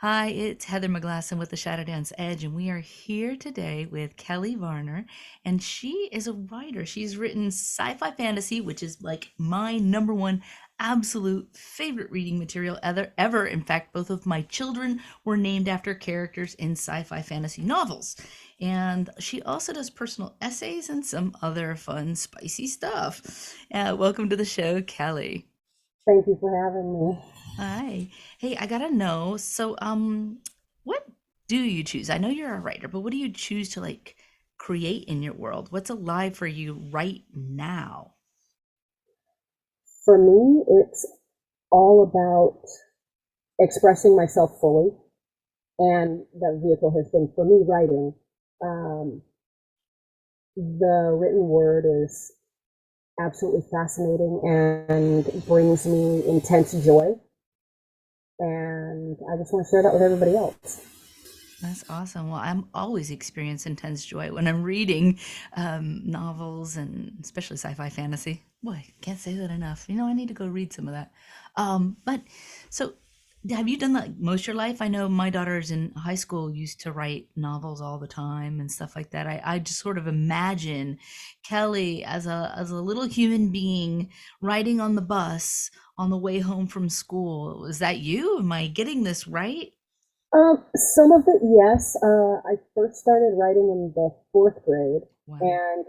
Hi, it's Heather McGlasson with the Shadow Dance Edge, and we are here today with Kelly Varner, and she is a writer. She's written sci-fi fantasy, which is like my number one absolute favorite reading material ever. In fact, both of my children were named after characters in sci-fi fantasy novels. And she also does personal essays and some other fun, spicy stuff. Welcome to the show, Kelly. Thank you for having me. Hi. Hey, I gotta know. What do you choose? I know you're a writer, but what do you choose to like create in your world? What's alive for you right now? For me, it's all about expressing myself fully, and that vehicle has been for me writing. Um, the written word is absolutely fascinating and brings me intense joy, and I just want to share that with everybody else. That's awesome. Well, I'm always experience intense joy when I'm reading novels and especially sci-fi fantasy. Boy, can't say that enough. I need to go read some of that. But so have you done that most of your life? I know my daughters in high school used to write novels all the time and stuff like that. I just sort of imagine Kelly as a little human being riding on the bus on the way home from school. Was that you? Am I getting this right? Some of it, yes. I first started writing in the fourth grade, Wow. and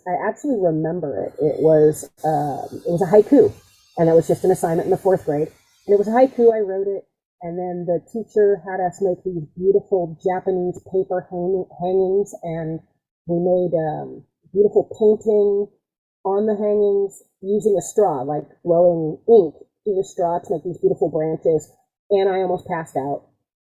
I actually remember it. It was a haiku, and that was just an assignment in the fourth grade. And it was a haiku. I wrote it, and then the teacher had us make these beautiful Japanese paper hangings, and we made beautiful painting on the hangings using a straw, like blowing ink through the straw to make these beautiful branches. And I almost passed out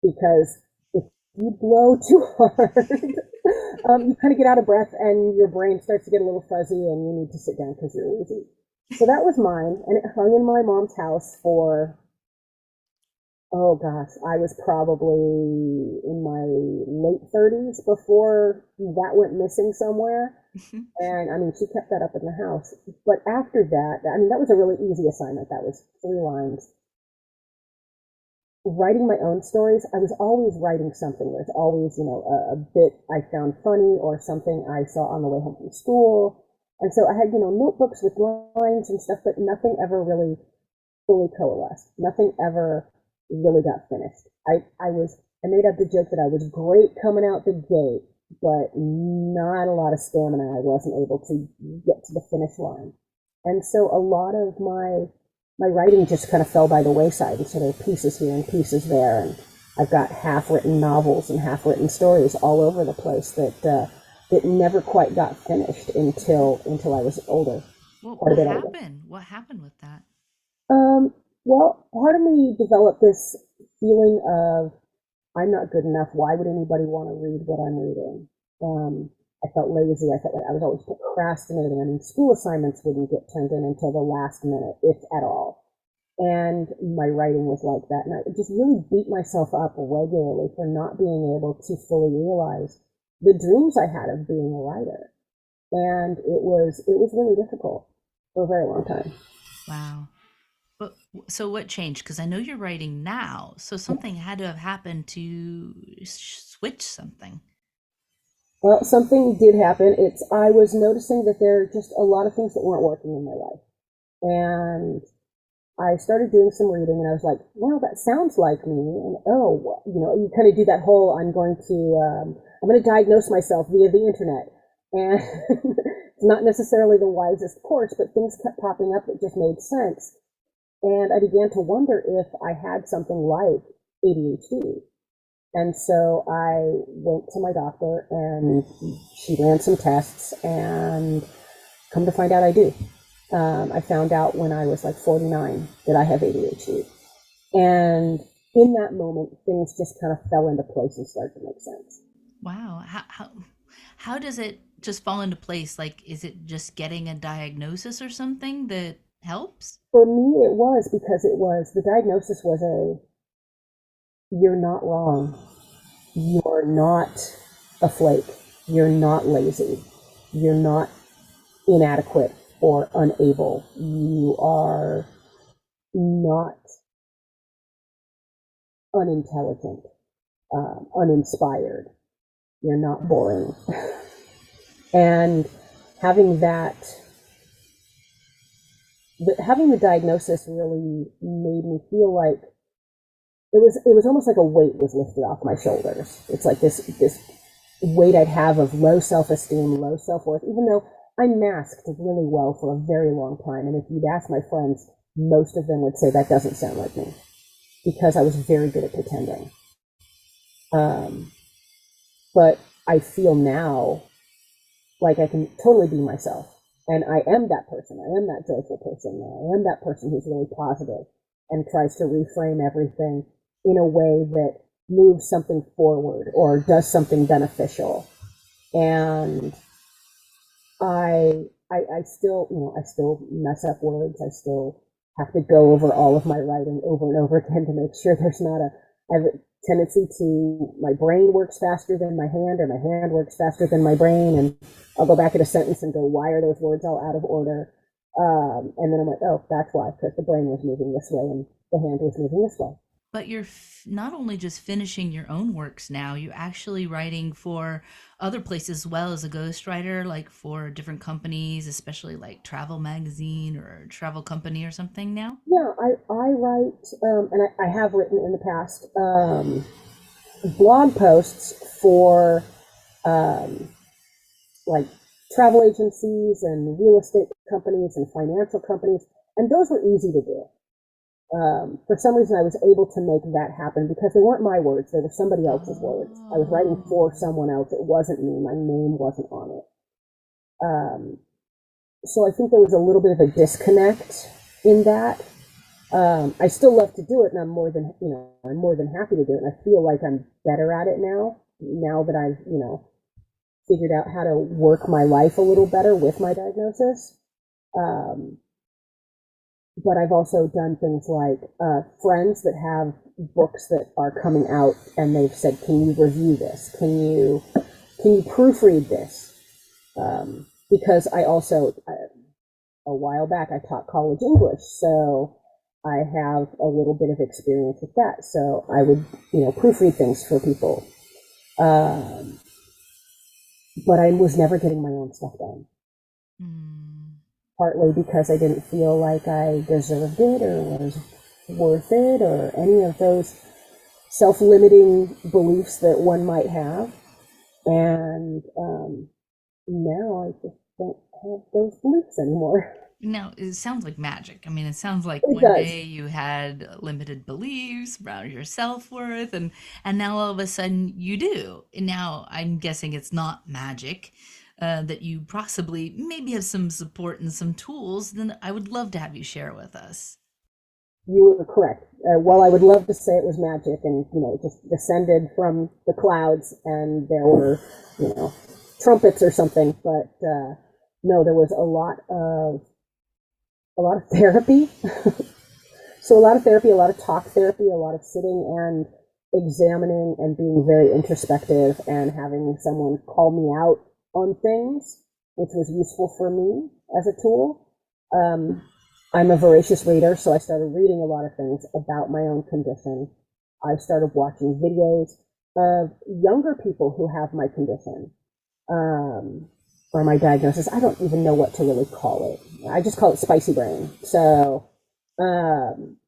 because if you blow too hard, you kind of get out of breath and your brain starts to get a little fuzzy and you need to sit down because you're woozy. So that was mine, and it hung in my mom's house for, oh gosh, I was probably in my late 30s before that went missing somewhere. And I mean, she kept that up in the house. But after that, I mean, that was a really easy assignment. That was 3 lines. Writing my own stories, I was always writing something. There's always, a bit I found funny or something I saw on the way home from school. And so I had, notebooks with lines and stuff, but nothing ever really fully coalesced. Nothing ever really got finished. I made up the joke that I was great coming out the gate, but not a lot of stamina. I wasn't able to get to the finish line. And so a lot of my writing just kind of fell by the wayside. And so there are pieces here and pieces there, and I've got half-written novels and half-written stories all over the place that never quite got finished until I was older, Well, quite a what bit older. happened? What happened with that? Um, well, part of me developed this feeling of I'm not good enough. Why would anybody want to read what I'm reading? I felt lazy. I felt like I was always procrastinating. I mean, school assignments wouldn't get turned in until the last minute, if at all. And my writing was like that. And I just really beat myself up regularly for not being able to fully realize the dreams I had of being a writer. And it was really difficult for a very long time. Wow. But so what changed? Because I know you're writing now, so something had to have happened to switch something. Well, something did happen. I was noticing that there are just a lot of things that weren't working in my life. And I started doing some reading and I was like, well, that sounds like me. And oh, you kind of do that whole I'm going to diagnose myself via the internet. And it's not necessarily the wisest course, but things kept popping up that just made sense. And I began to wonder if I had something like ADHD. And so I went to my doctor and she ran some tests, and come to find out I do. I found out when I was like 49 that I have ADHD. And in that moment, things just kind of fell into place and started to make sense. Wow. How does it just fall into place? Like, is it just getting a diagnosis or something that helps? For me, it was because the diagnosis was you're not wrong. You're not a flake. You're not lazy. You're not inadequate or unable. You are not unintelligent, uninspired. You're not boring. And having that, having the diagnosis really made me feel like it was almost like a weight was lifted off my shoulders. It's like this weight I'd have of low self-esteem, low self-worth, even though I masked really well for a very long time. And if you'd ask my friends, most of them would say that doesn't sound like me, because I was very good at pretending. But I feel now like I can totally be myself. And I am that person. I am that joyful person now. I am that person who's really positive and tries to reframe everything in a way that moves something forward or does something beneficial. And I still, I still mess up words. I still have to go over all of my writing over and over again to make sure there's not I have a tendency to, my brain works faster than my hand, or my hand works faster than my brain. And I'll go back at a sentence and go, why are those words all out of order? And then I'm like, oh, that's why, because the brain was moving this way and the hand was moving this way. But you're not only just finishing your own works now, you're actually writing for other places as well as a ghostwriter, like for different companies, especially like Travel Magazine or Travel Company or something now. Yeah, I write, and I have written in the past, blog posts for um, like travel agencies and real estate companies and financial companies, and those were easy to do. For some reason, I was able to make that happen because they weren't my words; they were somebody else's words. I was writing for Oh. someone else. It wasn't me. My name wasn't on it. Um, so I think there was a little bit of a disconnect in that. I still love to do it, and I'm more than happy to do it. And I feel like I'm better at it now. Now that I've figured out how to work my life a little better with my diagnosis. Um, but I've also done things like friends that have books that are coming out, and they've said, "Can you review this? Can you proofread this?" Because I also a while back I taught college English, so I have a little bit of experience with that. So I would proofread things for people, um, but I was never getting my own stuff done. Mm. Partly because I didn't feel like I deserved it or was worth it or any of those self-limiting beliefs that one might have. And now I just don't have those beliefs anymore. Now, it sounds like magic. I mean, it sounds like It one does. day you had limited beliefs around your self-worth, and now all of a sudden you do. And now I'm guessing it's not magic, that you possibly maybe have some support and some tools. Then I would love to have you share with us. You were correct. Well, I would love to say it was magic and, it just descended from the clouds and there were, you know, trumpets or something. But no, there was a lot of therapy. So a lot of therapy, a lot of talk therapy, a lot of sitting and examining and being very introspective and having someone call me out on things, which was useful for me as a tool. Um, I'm a voracious reader, so I started reading a lot of things about my own condition. I started watching videos of younger people who have my condition, um, or my diagnosis. I don't even know what to really call it. I just call it spicy brain. So um,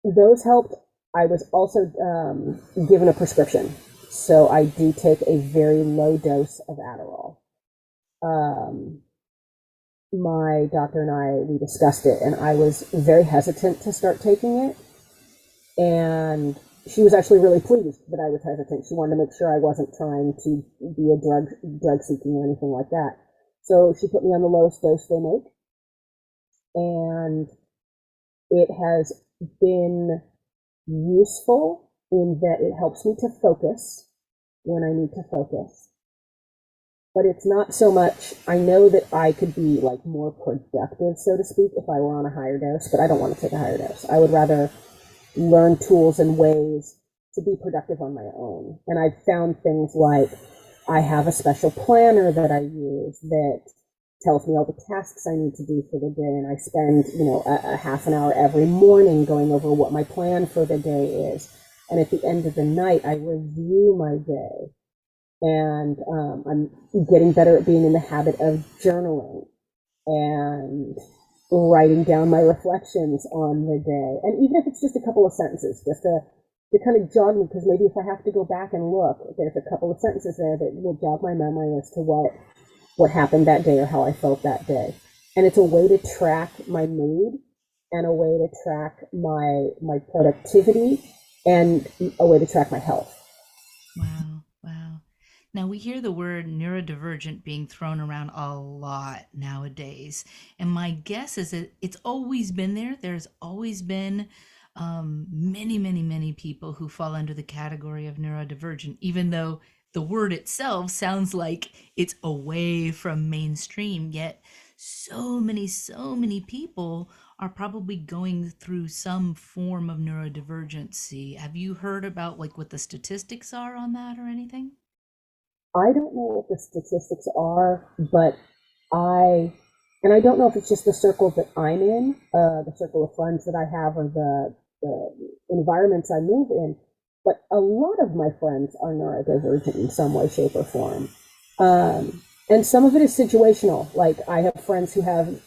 those helped. I was also given a prescription. So I do take a very low dose of Adderall. Um, my doctor and we discussed it, and I was very hesitant to start taking it. And she was actually really pleased that I was hesitant. She wanted to make sure I wasn't trying to be a drug seeking or anything like that. So she put me on the lowest dose they make, and it has been useful in that it helps me to focus when I need to focus. But it's not so much, I know that I could be like more productive, so to speak, if I were on a higher dose, but I don't want to take a higher dose. I would rather learn tools and ways to be productive on my own. And I've found things like I have a special planner that I use that tells me all the tasks I need to do for the day, and I spend, a half an hour every morning going over what my plan for the day is. And at the end of the night, I review my day, and I'm getting better at being in the habit of journaling and writing down my reflections on the day. And even if it's just a couple of sentences, just to kind of jog me, because maybe if I have to go back and look, there's a couple of sentences there that will jog my memory as to what happened that day or how I felt that day. And it's a way to track my mood and a way to track my productivity and a way to track my health. Wow. Wow. Now we hear the word neurodivergent being thrown around a lot nowadays. And my guess is that it's always been there. There's always been many, many, many people who fall under the category of neurodivergent, even though the word itself sounds like it's away from mainstream. Yet so many people are probably going through some form of neurodivergency. Have you heard about like what the statistics are on that or anything? I don't know what the statistics are, but I, and I don't know if it's just the circle that I'm in, the circle of friends that I have, or the environments I move in, but a lot of my friends are neurodivergent in some way, shape, or form. And some of it is situational. Like I have friends who have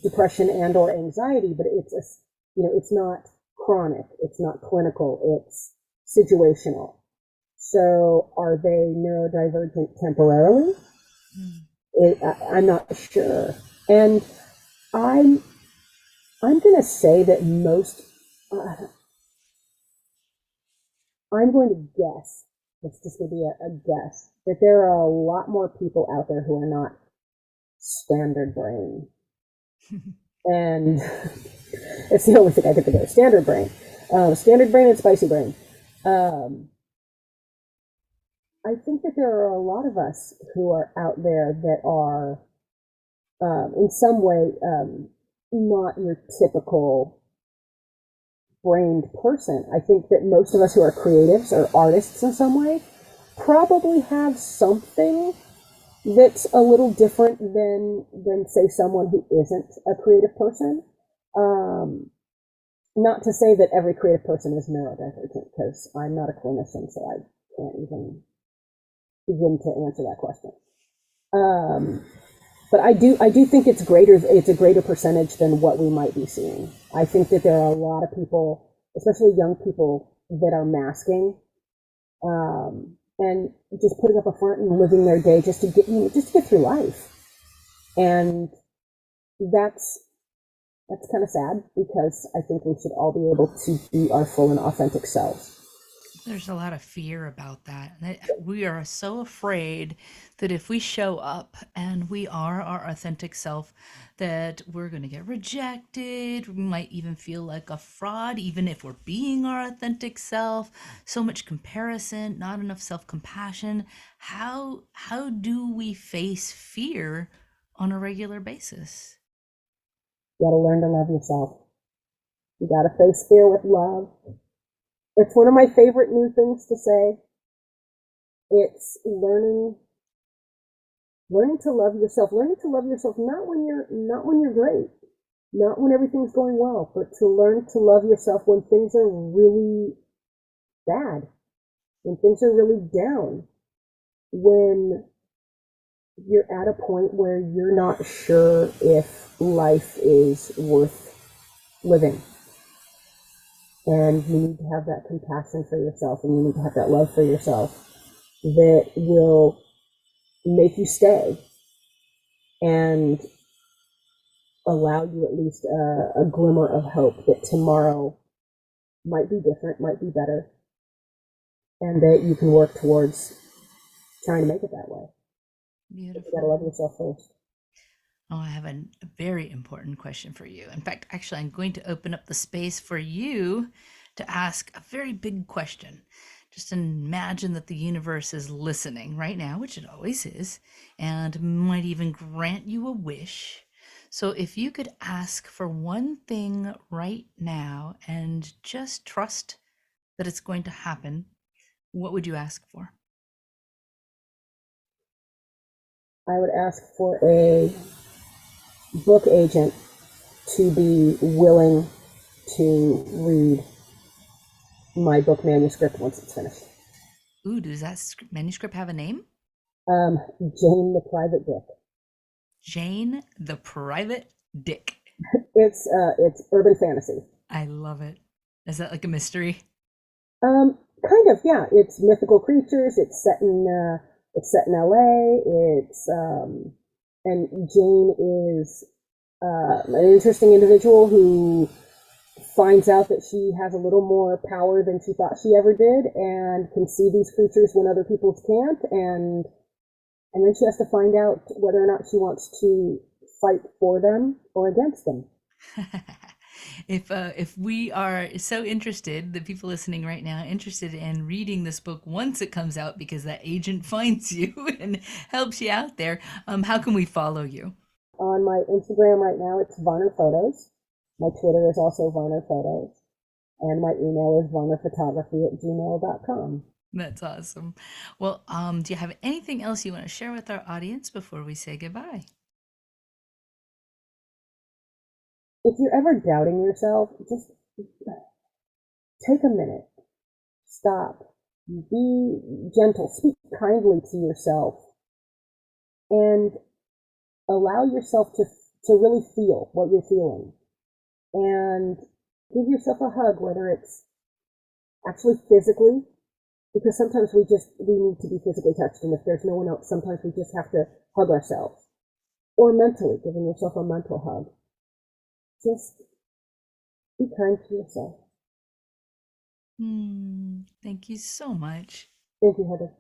depression and or anxiety, but it's not chronic, it's not clinical, it's situational. So are they neurodivergent temporarily? Mm. I'm not sure. And I'm I'm going to say that I'm going to guess, it's just going to be a guess, that there are a lot more people out there who are not standard brain. And it's the only thing I could think of, standard brain and spicy brain. Um, I think that there are a lot of us who are out there that are, in some way, not your typical brained person. I think that most of us who are creatives or artists in some way probably have something that's a little different than say someone who isn't a creative person. Um, Not to say that every creative person is neurodivergent, because I'm not a clinician, so I can't even begin to answer that question. Um, but I do think it's a greater percentage than what we might be seeing. I think that there are a lot of people, especially young people, that are masking, and just putting up a front and living their day just to get through life. And that's that's kind of sad, because I think we should all be able to be our full and authentic selves. There's a lot of fear about that. We are so afraid that if we show up and we are our authentic self, that we're going to get rejected. We might even feel like a fraud, even if we're being our authentic self. So much comparison, not enough self-compassion. How do we face fear on a regular basis? You got to learn to love yourself. You got to face fear with love. It's one of my favorite new things to say. It's learning to love yourself. Learning to love yourself not when you're great, not when everything's going well, but to learn to love yourself when things are really bad, when things are really down, when you're at a point where you're not sure if life is worth living. And you need to have that compassion for yourself, and you need to have that love for yourself that will make you stay and allow you at least a glimmer of hope that tomorrow might be different, might be better, and that you can work towards trying to make it that way. But you got to Beautiful. love yourself first. Oh, I have a very important question for you. In fact, actually, I'm going to open up the space for you to ask a very big question. Just imagine that the universe is listening right now, which it always is, and might even grant you a wish. So, if you could ask for one thing right now and just trust that it's going to happen, what would you ask for? I would ask for a book agent to be willing to read my book manuscript once it's finished. Ooh, does that manuscript have a name? Jane the Private Dick. Jane the Private Dick. It's urban fantasy. I love it. Is that like a mystery? Kind of, yeah. It's mythical creatures. It's set in L.A. And Jane is an interesting individual who finds out that she has a little more power than she thought she ever did, and can see these creatures when other people can't, and then she has to find out whether or not she wants to fight for them or against them. If we are so interested, the people listening right now, interested in reading this book once it comes out, because that agent finds you and helps you out there, how can we follow you? On my Instagram right now, it's Varner Photos. My Twitter is also Varner Photos. And my email is varnerphotography@gmail.com. That's awesome. Well, do you have anything else you want to share with our audience before we say goodbye? If you're ever doubting yourself, just take a minute, stop, be gentle, speak kindly to yourself, and allow yourself to really feel what you're feeling. And give yourself a hug, whether it's actually physically, because sometimes we need to be physically touched, and if there's no one else, sometimes we just have to hug ourselves. Or mentally, giving yourself a mental hug. Just be kind to yourself. Thank you so much. Thank you, Heather.